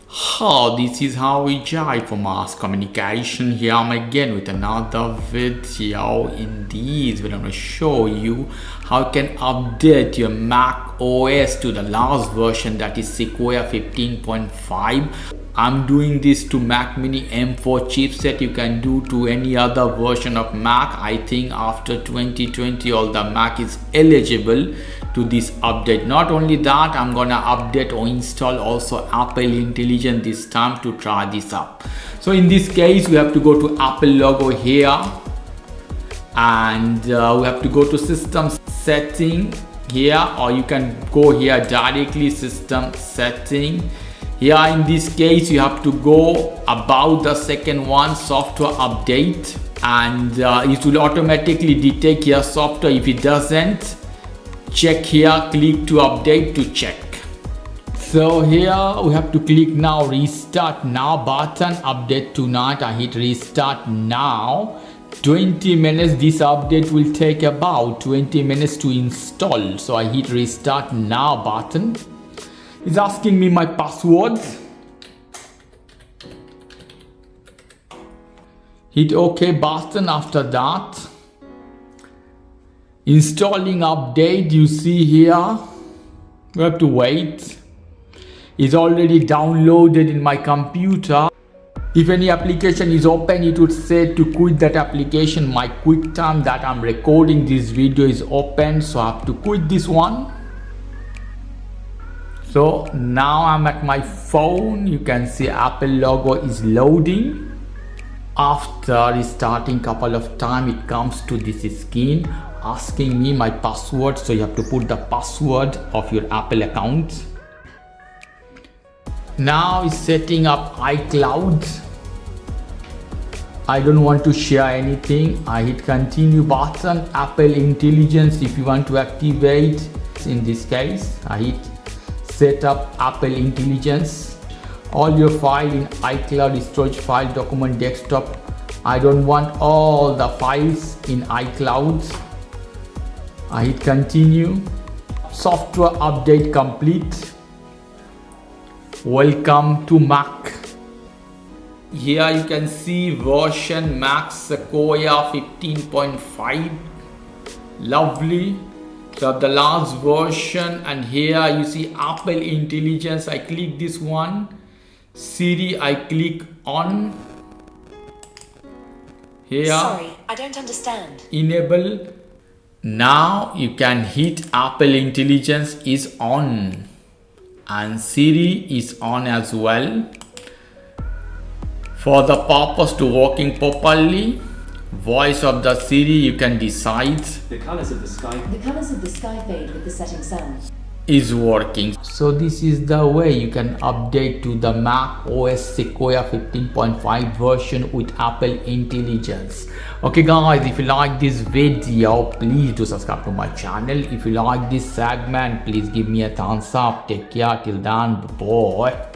Hi, this is how we jive for mass communication. Here I'm again with another video. In this video I'm going to show you how you can update your Mac OS to the last version, that is Sequoia 15.5. I'm doing this to Mac Mini M4 chipset. You can do to any other version of Mac. I think after 2020 all the Mac is eligible to this update. Not only that, I'm gonna update or install also Apple Intelligence this time to try this up. So in this case we have to go to Apple logo here, and we have to go to system setting here, or you can go here directly system setting. Here in this case you have to go about the second one, software update, and it will automatically detect your software. If it doesn't, check here, click to update to check. So here we have to click now restart now button, update tonight. I hit restart now. 20 minutes, this update will take about 20 minutes to install. So I hit restart now button. It's asking me my password. Hit OK button. After that, installing update, you see here, we have to wait. It's already downloaded in my computer. If any application is open, it would say to quit that application. My QuickTime that I'm recording this video is open, so I have to quit this one. So now I'm at my phone. You can see Apple logo is loading. After restarting couple of times, it comes to this screen asking me my password. So you have to put the password of your Apple account. Now it's setting up iCloud. I don't want to share anything. I hit continue button. Apple Intelligence, if you want to activate, in this case I hit set up Apple Intelligence. All your file in iCloud, storage file, document, desktop. I don't want all the files in iCloud. I hit continue. Software update complete. Welcome to Mac. Here you can see version Mac Sequoia 15.5. Lovely. So the last version, and here you see Apple Intelligence. I click this one. Siri, I click on. Here, sorry, I don't understand. Enable. Now you can hit Apple Intelligence is on, and Siri is on as well. For the purpose to working properly, voice of the Siri, you can decide. The colors of the sky fade with the setting sun. Is working. So this is the way you can update to the macOS Sequoia 15.5 version with Apple Intelligence. Okay guys, if you like this video, please do subscribe to my channel. If you like this segment, please give me a thumbs up. Take care till then, bye.